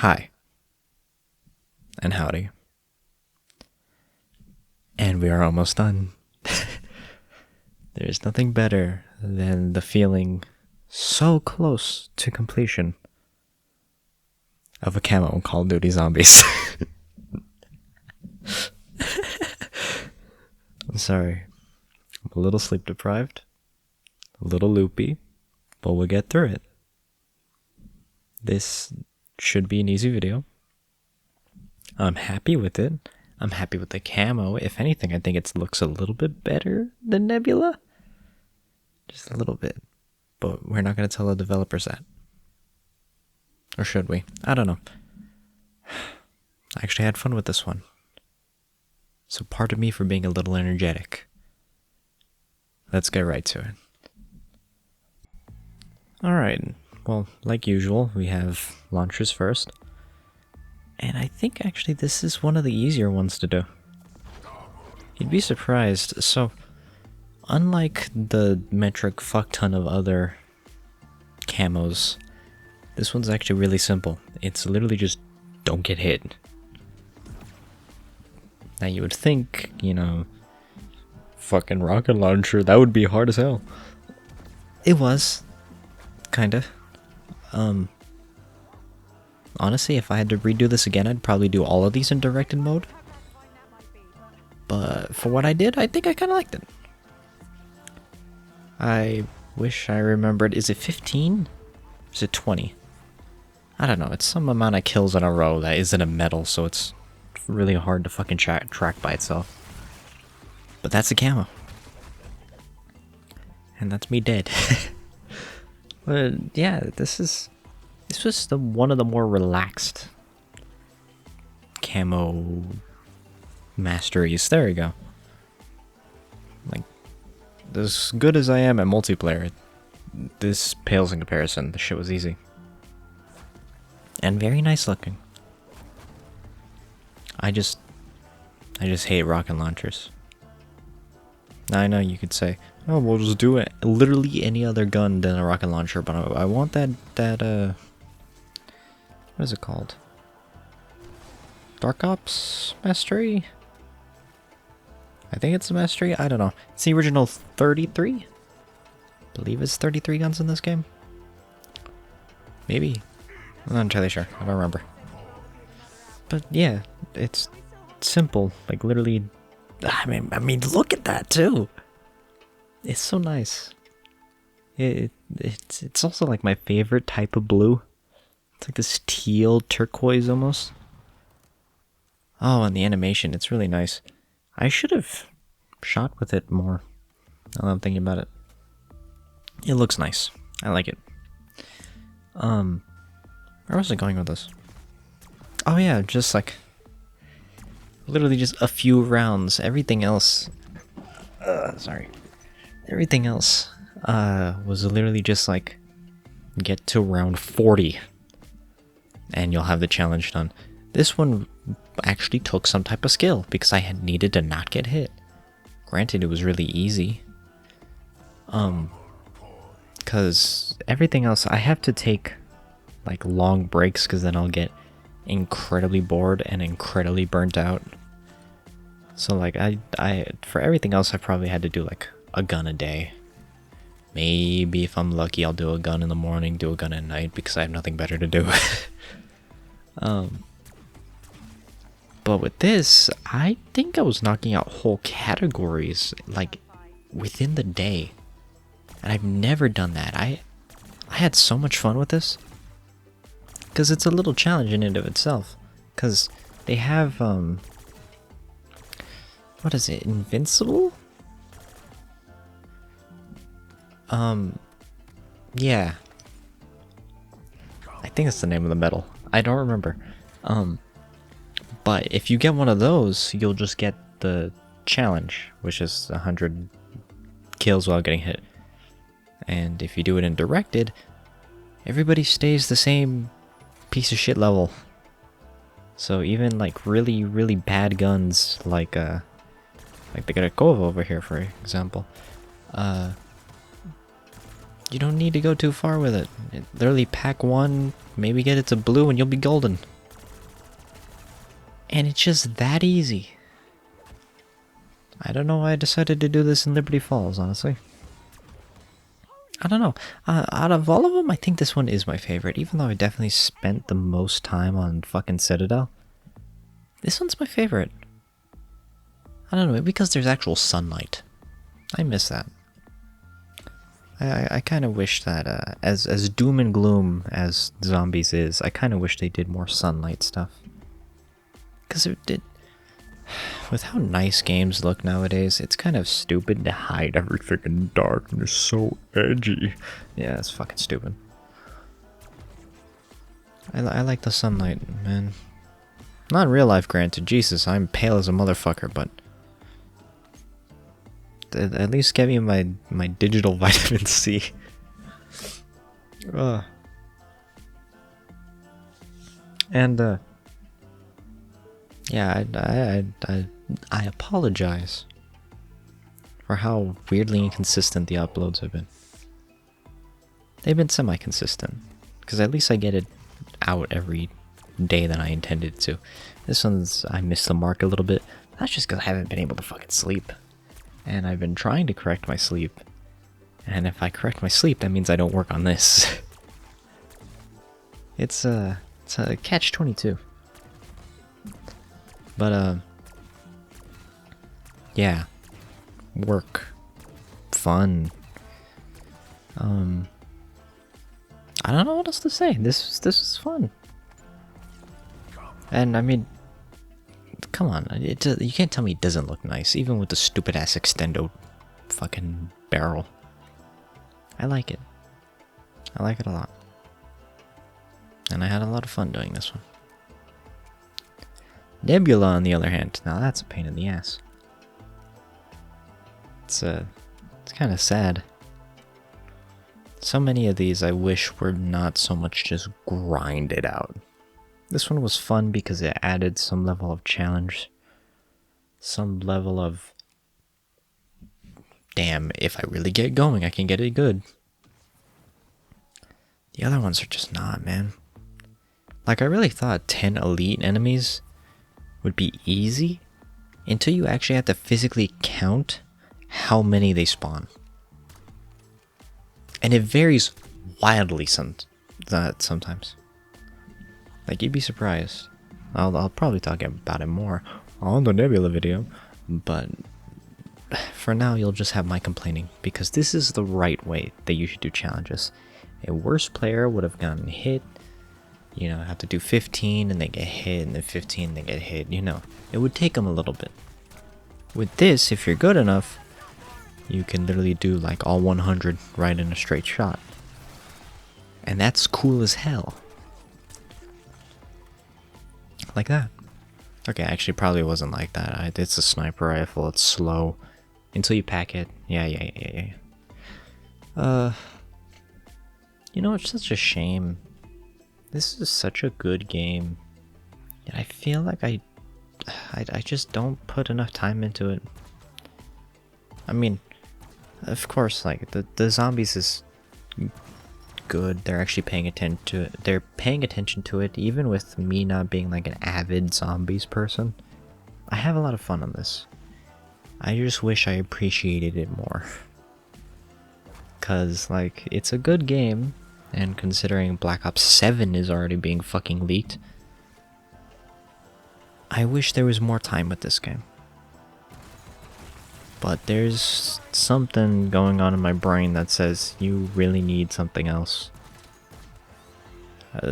Hi. And howdy. And we are almost done. There's nothing better than the feeling so close to completion of a camo in Call of Duty Zombies. I'm sorry. I'm a little sleep deprived, a little loopy, but we'll get through it. This should be an easy video. I'm happy with it. I'm happy with the camo. If anything, I think it looks a little bit better than Nebula. Just a little bit. But we're not going to tell the developers that. Or should we? I don't know. I actually had fun with this one. So pardon me for being a little energetic. Let's get right to it. Alright, well, like usual, we have launchers first. And I think actually this is one of the easier ones to do. You'd be surprised. So, unlike the metric fuck ton of other camos, this one's actually really simple. It's literally just don't get hit. Now you would think, you know, fucking rocket launcher, that would be hard as hell. It was. Kinda. Honestly, if I had to redo this again, I'd probably do all of these in directed mode. But for what I did, I think I kinda liked it. I wish I remembered, is it 15? Is it 20? I don't know, it's some amount of kills in a row that isn't a medal, so it's really hard to fucking track by itself. But that's a camo. And that's me dead. But yeah, this was one of the more relaxed camo masteries. There we go. Like, as good as I am at multiplayer, this pales in comparison. The shit was easy. And very nice looking. I just hate rocket launchers. Now I know you could say, oh, we'll just do it. Literally any other gun than a rocket launcher, but I want that what is it called? Dark Ops Mastery? I think it's a Mastery, I don't know. It's the original 33? I believe it's 33 guns in this game. Maybe. I'm not entirely sure, I don't remember. But yeah, it's simple, like literally, I mean, look at that too! It's so nice. It's also like my favorite type of blue. It's like this teal turquoise almost. Oh, and the animation, it's really nice. I should have shot with it more, now that I'm thinking about it. It looks nice. I like it. Where was I going with this? Oh yeah, just like literally just a few rounds. Everything else everything else was literally just like get to round 40 and you'll have the challenge done. This one actually took some type of skill because I had needed to not get hit. Granted, it was really easy. Cause everything else I have to take like long breaks because then I'll get incredibly bored and incredibly burnt out. So like I for everything else I probably had to do like a gun a day. Maybe if I'm lucky I'll do a gun in the morning, do a gun at night because I have nothing better to do. But with this, I think I was knocking out whole categories like within the day. And I've never done that. I had so much fun with this. Because it's a little challenge in and of itself. Because they have, what is it? Invincible? Yeah. I think that's the name of the medal. I don't remember. But if you get one of those, you'll just get the challenge, which is 100 kills while getting hit. And if you do it in directed, everybody stays the same piece of shit level. So even like really, really bad guns like the Grakova over here, for example, you don't need to go too far with it. Literally pack one, maybe get it to blue and you'll be golden. And it's just that easy. I don't know why I decided to do this in Liberty Falls, honestly. I don't know. Out of all of them, I think this one is my favorite, even though I definitely spent the most time on fucking Citadel. This one's my favorite. I don't know, because there's actual sunlight. I miss that. I kind of wish that, as doom and gloom as zombies is, I kind of wish they did more sunlight stuff. Because it did. With how nice games look nowadays, it's kind of stupid to hide everything in darkness. So edgy. Yeah, it's fucking stupid. I like the sunlight, man. Not in real life, granted. Jesus, I'm pale as a motherfucker, but at least get me my digital vitamin C. And yeah, I apologize for how weirdly inconsistent the uploads have been. They've been semi-consistent, because at least I get it out every day that I intended to. This one's, I missed the mark a little bit. That's just because I haven't been able to fucking sleep. And I've been trying to correct my sleep. And if I correct my sleep, that means I don't work on this. It's a catch-22. But, yeah. Work. Fun. I don't know what else to say. This is fun. And I mean, come on, you can't tell me it doesn't look nice, even with the stupid ass extendo fucking barrel. I like it. I like it a lot. And I had a lot of fun doing this one. Nebula, on the other hand, now that's a pain in the ass. It's kind of sad. So many of these I wish were not so much just grinded out. This one was fun because it added some level of challenge. Some level of, damn, if I really get going, I can get it good. The other ones are just not, man. Like, I really thought 10 elite enemies would be easy until you actually have to physically count how many they spawn. And it varies wildly sometimes. Like, you'd be surprised. I'll probably talk about it more on the Nebula video, but for now you'll just have my complaining, because this is the right way that you should do challenges. A worse player would have gotten hit, you know, have to do 15 and they get hit, and then 15 and they get hit, you know. It would take them a little bit. With this, if you're good enough, you can literally do like all 100 right in a straight shot. And that's cool as hell. Like that. Okay, actually probably wasn't like that. It's a sniper rifle, it's slow. Until you pack it. Yeah. You know, it's such a shame. This is such a good game. Yet I feel like I just don't put enough time into it. I mean, of course, like, the zombies is good. They're actually paying attention to it. They're paying attention to it, even with me not being like an avid zombies person. I have a lot of fun on this. I just wish I appreciated it more. Cause, like, it's a good game, and considering Black Ops 7 is already being fucking leaked, I wish there was more time with this game. But there's something going on in my brain that says you really need something else.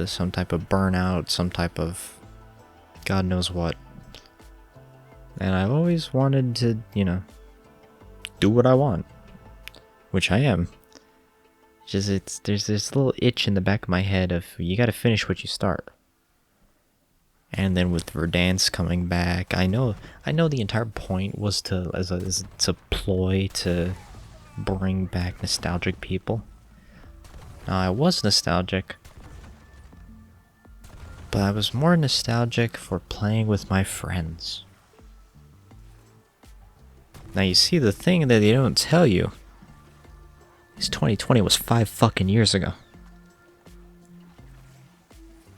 Some type of burnout, some type of God knows what. And I've always wanted to, you know, do what I want. Which I am. Just there's this little itch in the back of my head of, you gotta finish what you start. And then with Verdansk coming back, I know the entire point was to as a ploy to bring back nostalgic people. Now, I was nostalgic, but I was more nostalgic for playing with my friends. Now, you see, the thing that they don't tell you is 2020 was 5 fucking years ago.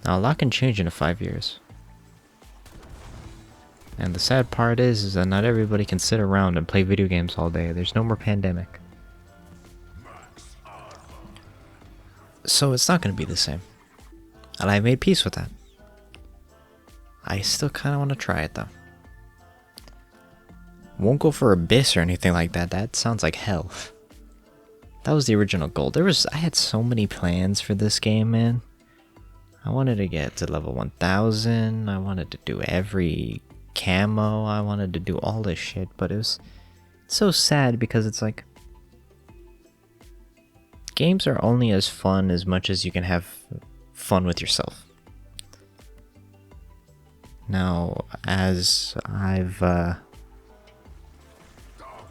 Now, a lot can change in 5 years. And the sad part is that not everybody can sit around and play video games all day. There's no more pandemic. So it's not going to be the same. And I made peace with that. I still kind of want to try it though. Won't go for Abyss or anything like that. That sounds like hell. That was the original goal. I had so many plans for this game, man. I wanted to get to level 1000. I wanted to do every camo. I wanted to do all this shit, but it's so sad because it's like games are only as fun as much as you can have fun with yourself. Now, as I've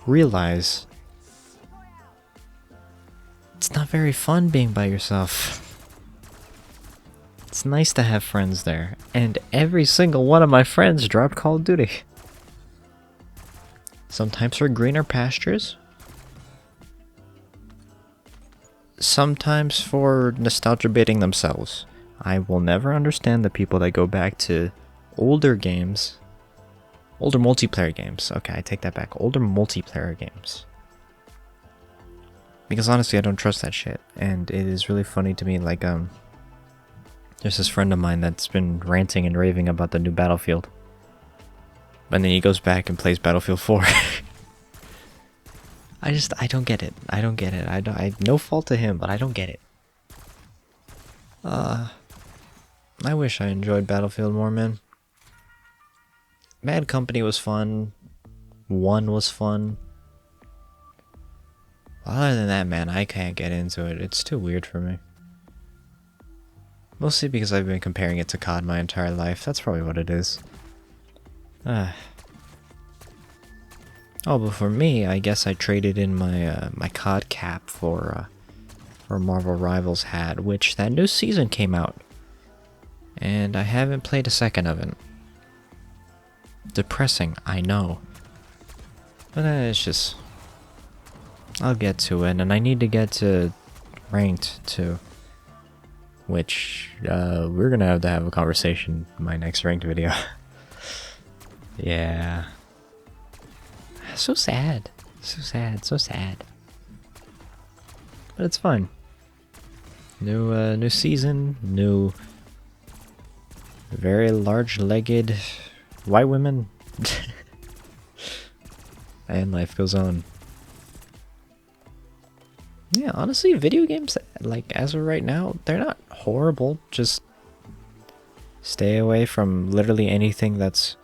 realized, it's not very fun being by yourself. It's nice to have friends there, and every single one of my friends dropped Call of Duty. Sometimes for greener pastures, sometimes for nostalgia baiting themselves. I will never understand the people that go back to older games, older multiplayer games. Okay, I take that back. Older multiplayer games. Because honestly, I don't trust that shit. And it is really funny to me, like, there's this friend of mine that's been ranting and raving about the new Battlefield. And then he goes back and plays Battlefield 4. I don't get it. I don't get it. I no fault to him, but I don't get it. I wish I enjoyed Battlefield more, man. Bad Company was fun. 1 was fun. Other than that, man, I can't get into it. It's too weird for me. Mostly because I've been comparing it to COD my entire life. That's probably what it is. Oh, but for me, I guess I traded in my my COD cap for Marvel Rivals hat, which that new season came out, and I haven't played a second of it. Depressing, I know, but it's just, I'll get to it, and I need to get to ranked too, which we're gonna have to have a conversation in my next ranked video. Yeah. So sad. So sad. So sad. But it's fun. New season. New very large-legged white women. And life goes on. Yeah, honestly, video games, like, as of right now, they're not horrible. Just stay away from literally anything that's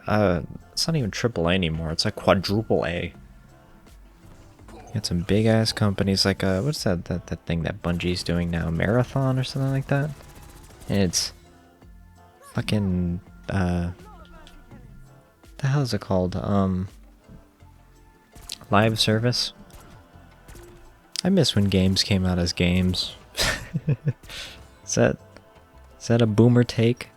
it's not even AAA anymore. It's like quadruple A. You got some big ass companies like what's that thing that Bungie's doing now? Marathon or something like that? And it's fucking the hell is it called? Live service. I miss when games came out as games. Is that a boomer take?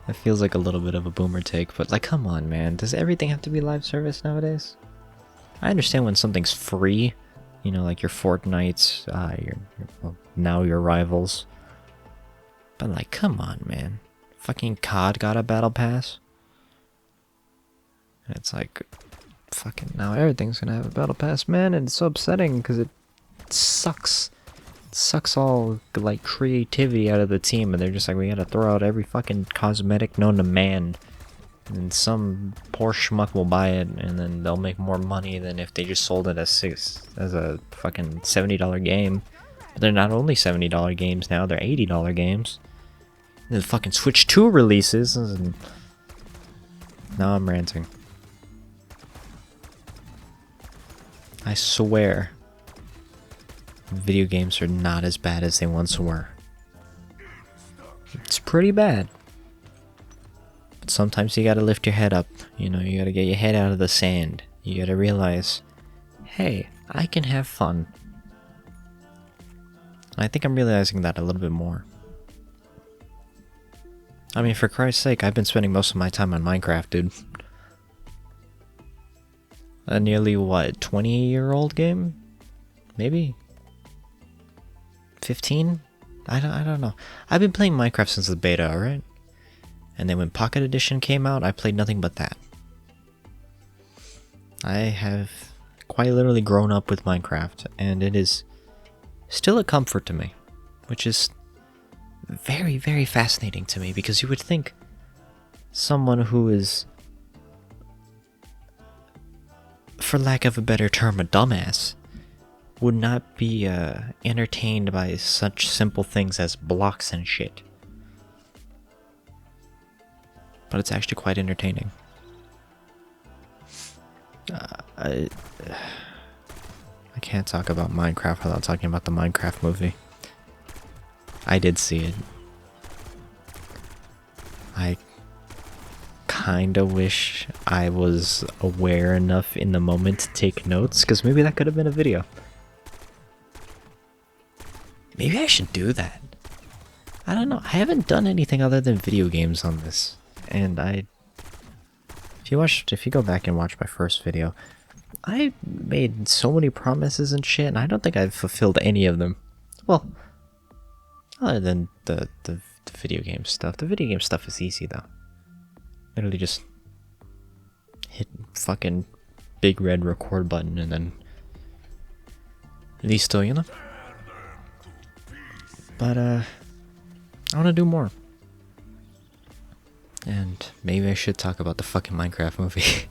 It feels like a little bit of a boomer take, but like, come on, man. Does everything have to be live service nowadays? I understand when something's free, you know, like your Fortnites, well, now your Rivals. But like, come on, man. Fucking COD got a battle pass. And it's like, fucking now everything's gonna have a battle pass, man, and it's so upsetting because it sucks. Sucks all like creativity out of the team, and they're just like, we gotta throw out every fucking cosmetic known to man, and some poor schmuck will buy it, and then they'll make more money than if they just sold it as a fucking $70 game. But they're not only $70 games now, they're $80 games. And the fucking Switch 2 releases, and now I'm ranting. I swear video games are not as bad as they once were. It's pretty bad. But sometimes you gotta lift your head up. You know, you gotta get your head out of the sand. You gotta realize, hey, I can have fun. And I think I'm realizing that a little bit more. I mean, for Christ's sake, I've been spending most of my time on Minecraft, dude. A nearly, what, 20-year-old game? Maybe? 15? I don't know. I've been playing Minecraft since the beta, alright? And then when Pocket Edition came out, I played nothing but that. I have quite literally grown up with Minecraft, and it is still a comfort to me, which is very, very fascinating to me, because you would think someone who is, for lack of a better term, a dumbass, would not be entertained by such simple things as blocks and shit. But it's actually quite entertaining. I can't talk about Minecraft without talking about the Minecraft movie. I did see it. I kinda wish I was aware enough in the moment to take notes, because maybe that could have been a video. Maybe I should do that. I don't know. I haven't done anything other than video games on this. And if you go back and watch my first video, I made so many promises and shit, and I don't think I've fulfilled any of them. Well, other than the video game stuff. The video game stuff is easy though. Literally just hit fucking big red record button and then listo, you know? But I want to do more. And maybe I should talk about the fucking Minecraft movie.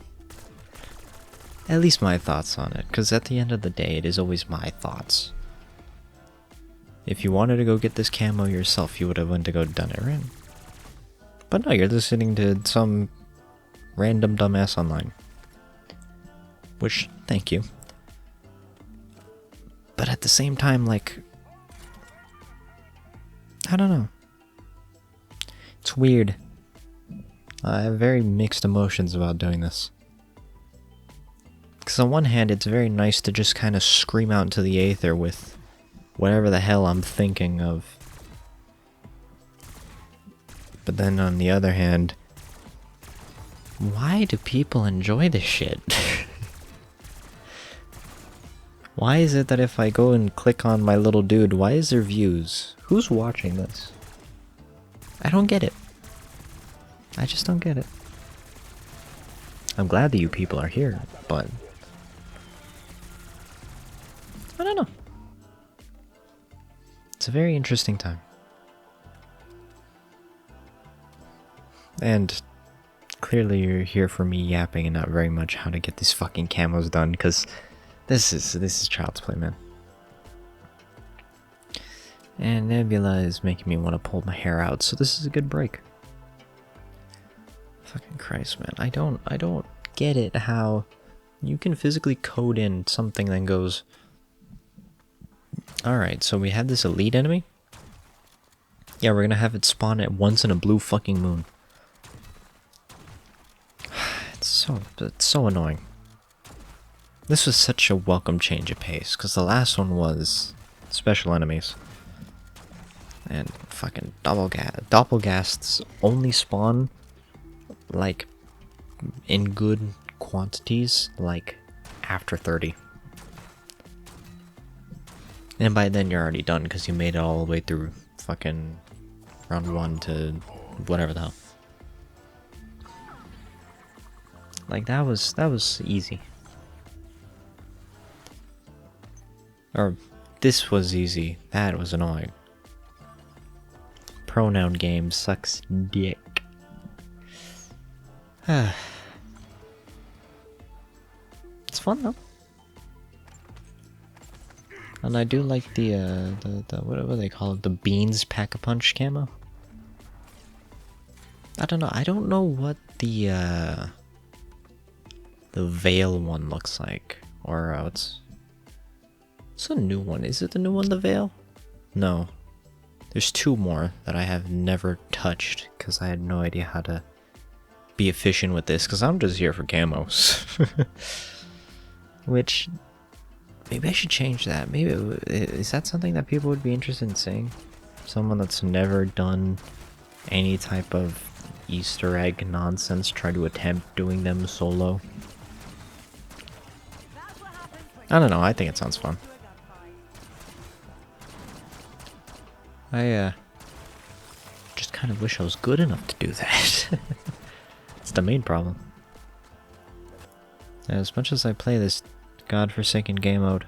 At least my thoughts on it, because at the end of the day, it is always my thoughts. If you wanted to go get this camo yourself, you would have went to go done it, right? But no, you're listening to some random dumbass online. Which, thank you. But at the same time, like, I don't know. It's weird. I have very mixed emotions about doing this. Because on one hand, it's very nice to just kind of scream out into the aether with whatever the hell I'm thinking of. But then on the other hand, why do people enjoy this shit? Why is it that if I go and click on my little dude, why is there views? Who's watching this? I don't get it. I just don't get it. I'm glad that you people are here, but I don't know. It's a very interesting time. And clearly you're here for me yapping and not very much how to get these fucking camos done, because this is child's play, man. And Nebula is making me want to pull my hair out, so this is a good break. Fucking Christ, man. I don't get it how you can physically code in something that goes, alright, so we have this elite enemy. Yeah, we're gonna have it spawn at once in a blue fucking moon. It's so annoying. This was such a welcome change of pace, because the last one was special enemies. And fucking doppelgasts only spawn like in good quantities, like after 30. And by then you're already done because you made it all the way through fucking round 1 to whatever the hell. Like that was easy. Or this was easy. That was annoying. Pronoun game sucks dick. It's fun though. And I do like the what do they call it? The beans pack-a-punch camo. I don't know. I don't know what the veil one looks like, or it's a new one. Is it the new one, the veil? No. There's 2 more that I have never touched because I had no idea how to be efficient with this, because I'm just here for camos. Which, maybe I should change that. Maybe, is that something that people would be interested in seeing? Someone that's never done any type of Easter egg nonsense try to attempt doing them solo. I don't know, I think it sounds fun. I just kind of wish I was good enough to do that. It's the main problem. As much as I play this godforsaken game mode,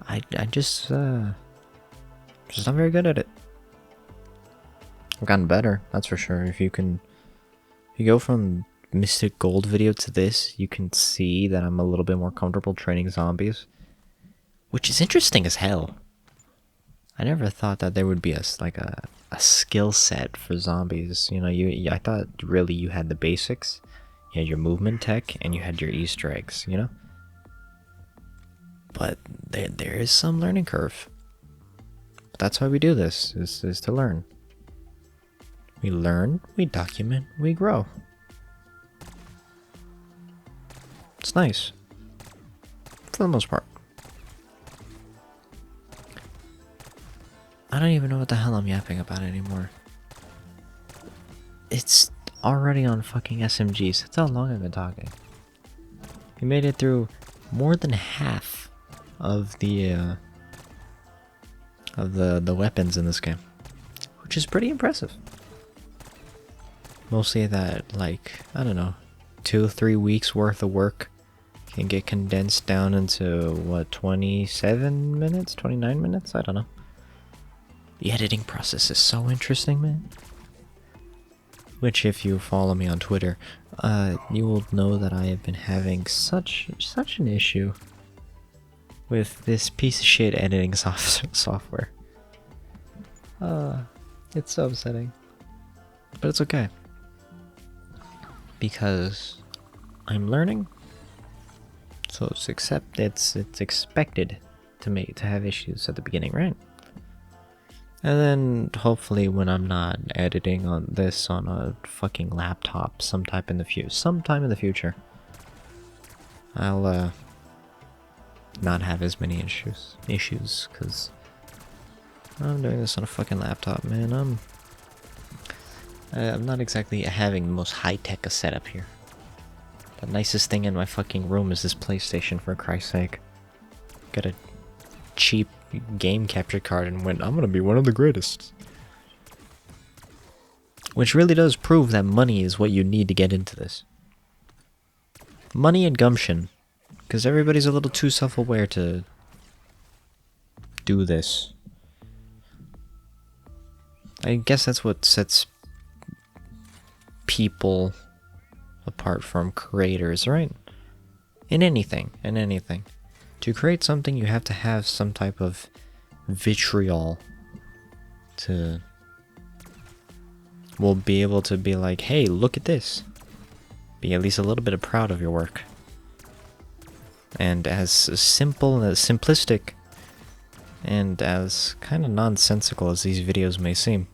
I just not very good at it. I've gotten better, that's for sure. If you go from Mystic Gold video to this, you can see that I'm a little bit more comfortable training zombies, which is interesting as hell. I never thought that there would be a skill set for zombies. You know, I thought really you had the basics, you had your movement tech, and you had your Easter eggs. You know, but there is some learning curve. But that's why we do this: is to learn. We learn, we document, we grow. It's nice, for the most part. I don't even know what the hell I'm yapping about anymore. It's already on fucking SMGs. That's how long I've been talking. We made it through more than half of the weapons in this game, which is pretty impressive. Mostly that, like, I don't know, 2-3 weeks worth of work can get condensed down into what, 27 minutes, 29 minutes? I don't know. The editing process is so interesting, man. Which, if you follow me on Twitter, you will know that I have been having such an issue with this piece of shit editing software. It's so upsetting, but it's okay because I'm learning. So it's expected to have issues at the beginning, right? And then hopefully when I'm not editing on this on a fucking laptop sometime in the future, I'll not have as many issues because I'm doing this on a fucking laptop, man. I'm not exactly having the most high-tech setup here. The nicest thing in my fucking room is this PlayStation, for Christ's sake. Got a cheap game capture card and went, I'm gonna be one of the greatest. Which really does prove that money is what you need to get into this. Money and gumption. Because everybody's a little too self-aware to do this. I guess that's what sets people apart from creators, right? In anything. To create something, you have to have some type of vitriol to... will be able to be like, hey, look at this. Be at least a little bit proud of your work. And as simple and as simplistic and as kind of nonsensical as these videos may seem,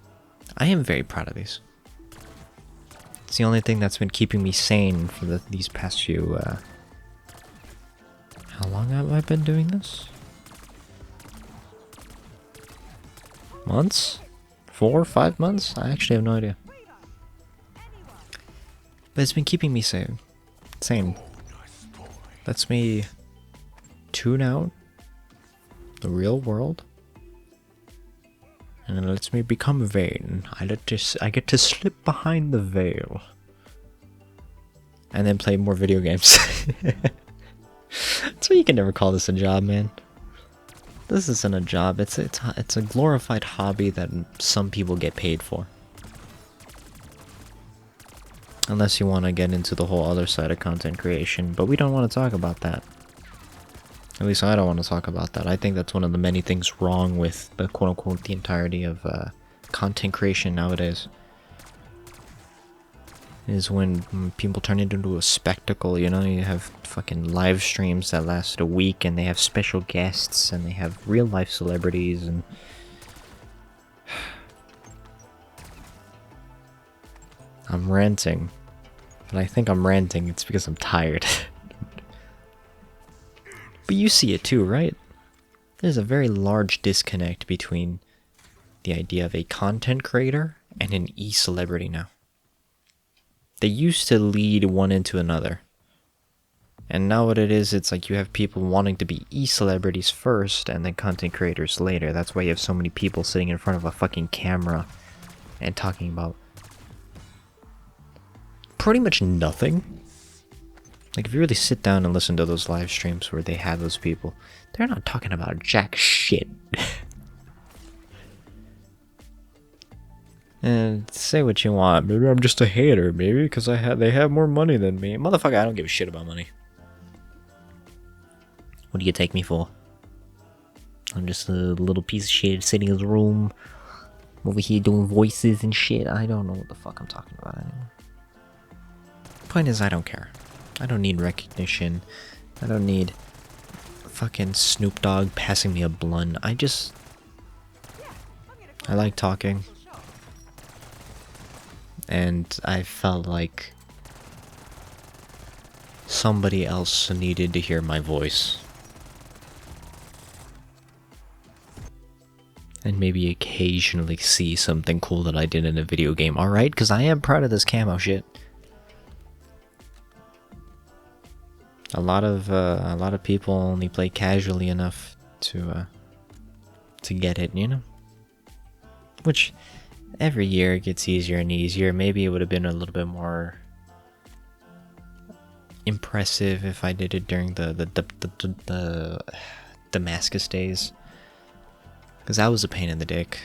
I am very proud of these. It's the only thing that's been keeping me sane for these past few... how long have I been doing this? Months? 4 or 5 months? I actually have no idea. But it's been keeping me sane. Lets me tune out the real world. And it lets me become vain. I get to slip behind the veil. And then play more video games. So you can never call this a job, man. This isn't a job. It's a glorified hobby that some people get paid for. Unless you want to get into the whole other side of content creation, but we don't want to talk about that. At least I don't want to talk about that. I think that's one of the many things wrong with the quote-unquote the entirety of content creation nowadays. Is when people turn it into a spectacle, you know? You have fucking live streams that last a week, and they have special guests, and they have real-life celebrities, and... I'm ranting. But I think I'm ranting, it's because I'm tired. But you see it too, right? There's a very large disconnect between the idea of a content creator and an e-celebrity now. They used to lead one into another. And now what it is, it's like you have people wanting to be e-celebrities first and then content creators later. That's why you have so many people sitting in front of a fucking camera and talking about pretty much nothing. Like, if you really sit down and listen to those live streams where they have those people, they're not talking about jack shit. And say what you want, maybe I'm just a hater, maybe because they have more money than me. Motherfucker, I don't give a shit about money. What do you take me for? I'm just a little piece of shit sitting in his room over here doing voices and shit. I don't know what the fuck I'm talking about anymore. Point is, I don't care. I don't need recognition. I don't need fucking Snoop Dogg passing me a blunt. I like talking. And I felt like somebody else needed to hear my voice. And maybe occasionally see something cool that I did in a video game, alright? Because I am proud of this camo shit. A lot of people only play casually enough to get it, you know? Which, every year it gets easier and easier. Maybe it would have been a little bit more impressive if I did it during the Damascus days. Because that was a pain in the dick.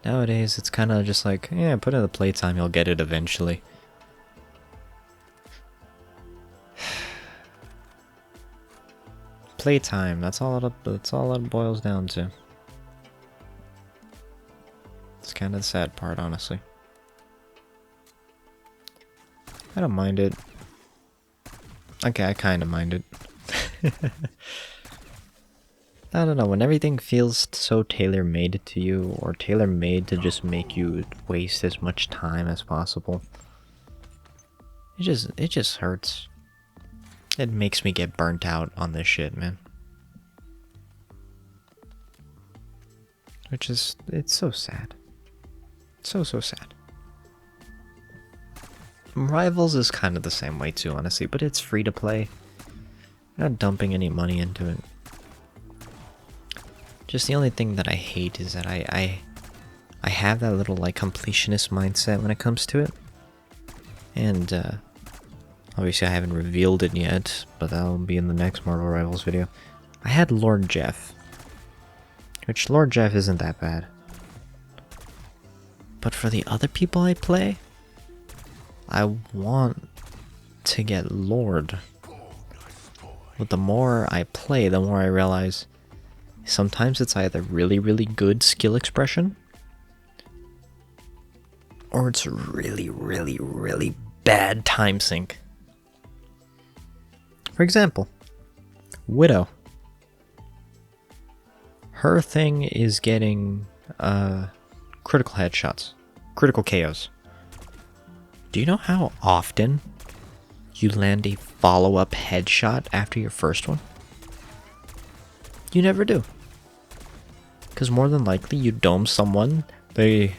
Nowadays, it's kind of just like, yeah, put in the playtime, you'll get it eventually. Playtime, that's all it boils down to. It's kind of the sad part, honestly. I don't mind it. Okay, I kind of mind it. I don't know, when everything feels so tailor-made to you, or tailor-made to just make you waste as much time as possible, it just hurts. It makes me get burnt out on this shit, man. Which is, it's so sad. So sad. Rivals is kind of the same way too, honestly, but it's free to play. You're not dumping any money into it. Just the only thing that I hate is that I have that little like completionist mindset when it comes to it. And obviously I haven't revealed it yet, but that'll be in the next Marvel Rivals video. I had Lord Jeff. Which Lord Jeff isn't that bad. But for the other people I play, I want to get Lord. But the more I play, the more I realize sometimes it's either really, really good skill expression, or it's really, really, really bad time sync. For example, Widow. Her thing is getting critical headshots, critical KOs. Do you know how often you land a follow-up headshot after your first one? You never do. Because more than likely you dome someone, they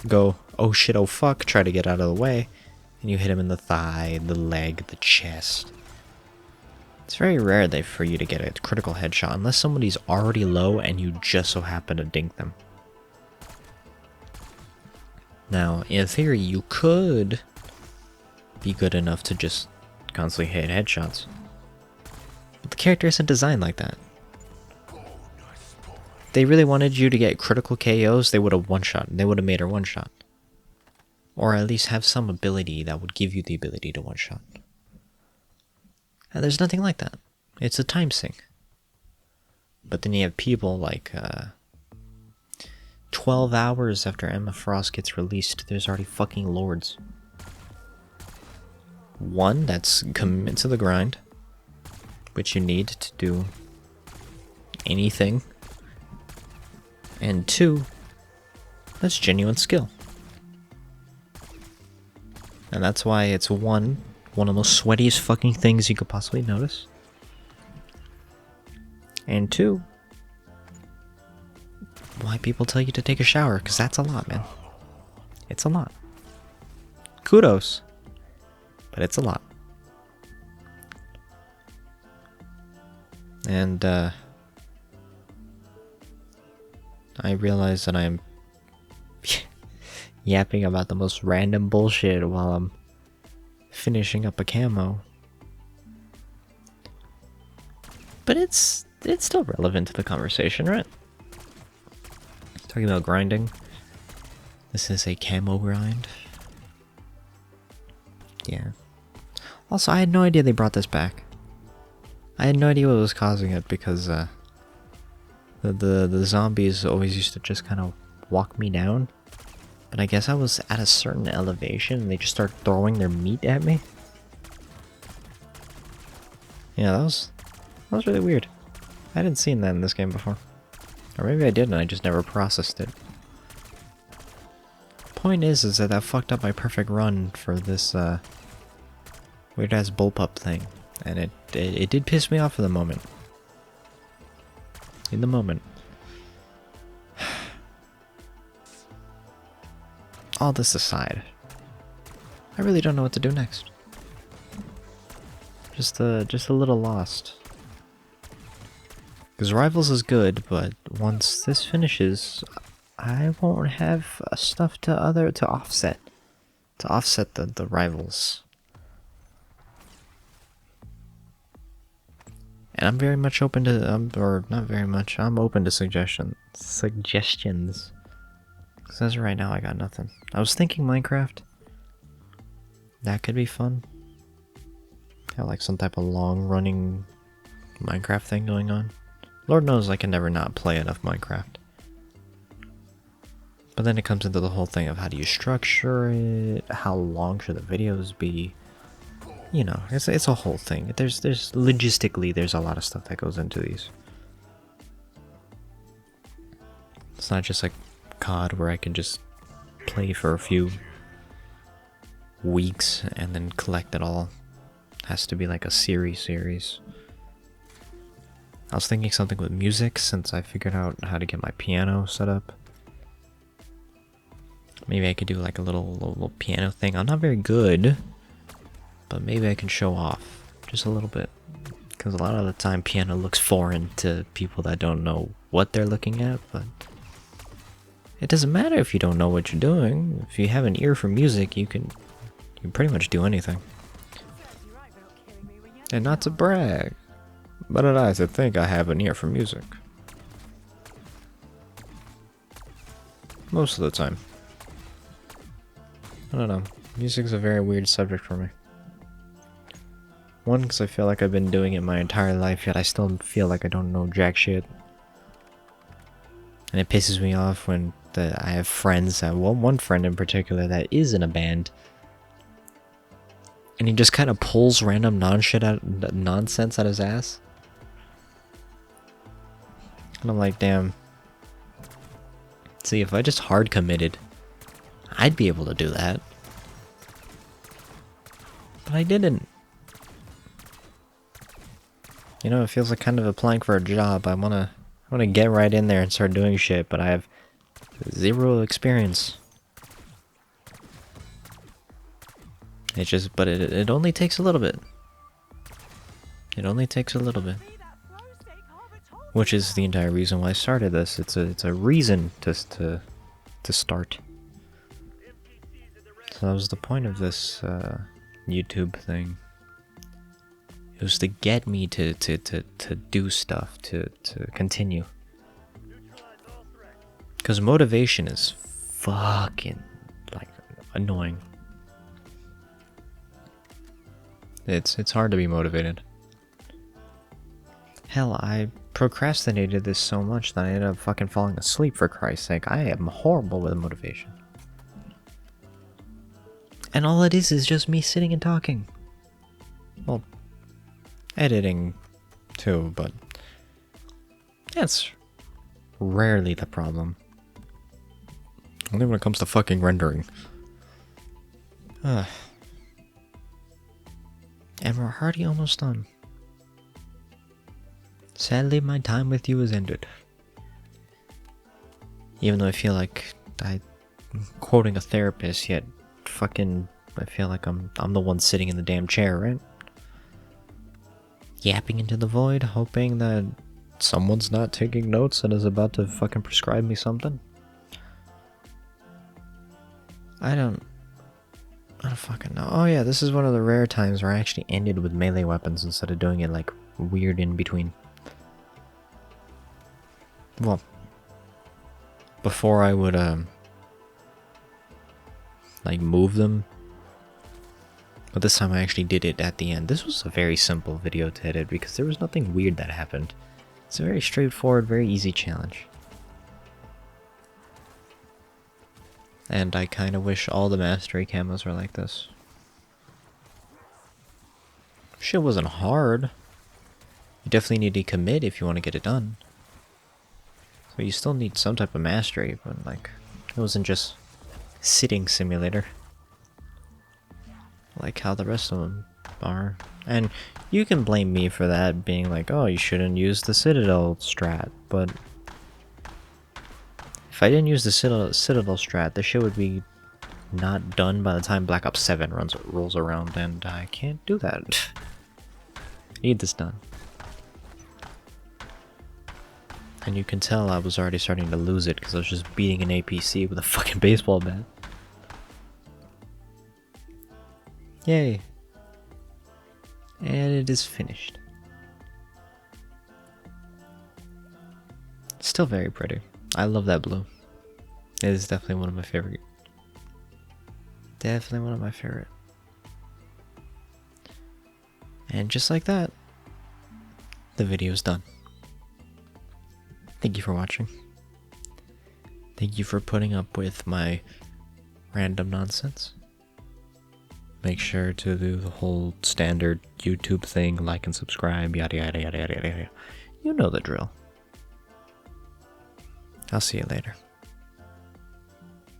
go, oh shit, oh fuck, try to get out of the way, and you hit him in the thigh, the leg, the chest. It's very rare for you to get a critical headshot unless somebody's already low and you just so happen to dink them. Now, in theory, you could be good enough to just constantly hit headshots. But the character isn't designed like that. If they really wanted you to get critical KOs, they would have one-shot. They would have made her one-shot. Or at least have some ability that would give you the ability to one-shot. And there's nothing like that. It's a time sink. But then you have people like 12 hours after Emma Frost gets released, there's already fucking Lords. One, that's commit to the grind, which you need to do anything. And two, that's genuine skill. And that's why it's one of the most sweatiest fucking things you could possibly notice. And two, why people tell you to take a shower, because that's a lot, man. It's a lot. Kudos. But it's a lot. And I realize that I'm yapping about the most random bullshit while I'm finishing up a camo. But it's still relevant to the conversation, right? Talking about grinding. This is a camo grind. Yeah. Also, I had no idea they brought this back. I had no idea what was causing it because the zombies always used to just kind of walk me down. But I guess I was at a certain elevation and they just started throwing their meat at me. Yeah, that was really weird. I hadn't seen that in this game before. Or maybe I did and I just never processed it. Point is that fucked up my perfect run for this weird ass bullpup thing. And it did piss me off for the moment. In the moment. All this aside, I really don't know what to do next. Just a little lost. Because Rivals is good, but once this finishes, I won't have stuff to offset the Rivals. And I'm very much open to, or not very much, I'm open to suggestions. Because as of right now, I got nothing. I was thinking Minecraft. That could be fun. Have like some type of long-running Minecraft thing going on. Lord knows I can never not play enough Minecraft. But then it comes into the whole thing of how do you structure it, how long should the videos be. You know, it's a whole thing. There's logistically, there's a lot of stuff that goes into these. It's not just like COD where I can just play for a few weeks and then collect it all. It has to be like a series. I was thinking something with music since I figured out how to get my piano set up. Maybe I could do like a little piano thing. I'm not very good, but maybe I can show off just a little bit. Because a lot of the time piano looks foreign to people that don't know what they're looking at, but it doesn't matter if you don't know what you're doing. If you have an ear for music, you can pretty much do anything. And not to brag, but I like to think I have an ear for music. Most of the time. I don't know. Music's a very weird subject for me. One, because I feel like I've been doing it my entire life, yet I still feel like I don't know jack shit. And it pisses me off when I have friends, well, one friend in particular that is in a band, and he just kind of pulls random nonsense out his ass. And I'm like, damn. See, if I just hard committed, I'd be able to do that. But I didn't. You know, it feels like kind of applying for a job. I wanna get right in there and start doing shit, but I have zero experience. It's just, but it only takes a little bit. It only takes a little bit. Which is the entire reason why I started this. It's a reason to start. So that was the point of this YouTube thing. It was to get me to do stuff, to continue. Because motivation is fucking, like, annoying. It's hard to be motivated. Hell, I procrastinated this so much that I ended up fucking falling asleep, for Christ's sake. I am horrible with motivation. And all it is just me sitting and talking. Well, editing too, but that's rarely the problem. Only when it comes to fucking rendering. And we're already almost done. Sadly, my time with you is ended. Even though I feel like I'm quoting a therapist, yet fucking I feel like I'm the one sitting in the damn chair, right? Yapping into the void, hoping that someone's not taking notes and is about to fucking prescribe me something. I don't fucking know. Oh yeah, this is one of the rare times where I actually ended with melee weapons instead of doing it like weird in between. Well, before I would like move them, but this time I actually did it at the end. This was a very simple video to edit because there was nothing weird that happened. It's a very straightforward, very easy challenge. And I kind of wish all the mastery camos were like this. Shit wasn't hard. You definitely need to commit if you want to get it done. So you still need some type of mastery, but like, it wasn't just sitting simulator. Like how the rest of them are. And you can blame me for that, being like, oh, you shouldn't use the Citadel strat, but if I didn't use the Citadel strat, the shit would be not done by the time Black Ops 7 rolls around, and I can't do that. I need this done. And you can tell I was already starting to lose it because I was just beating an APC with a fucking baseball bat. Yay. And it is finished. Still very pretty. I love that blue. It is definitely one of my favorite. Definitely one of my favorite. And just like that, the video is done. Thank you for watching. Thank you for putting up with my random nonsense. Make sure to do the whole standard YouTube thing, like and subscribe, yada yada yada yada yada. You know the drill. I'll see you later.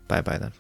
Bye bye then.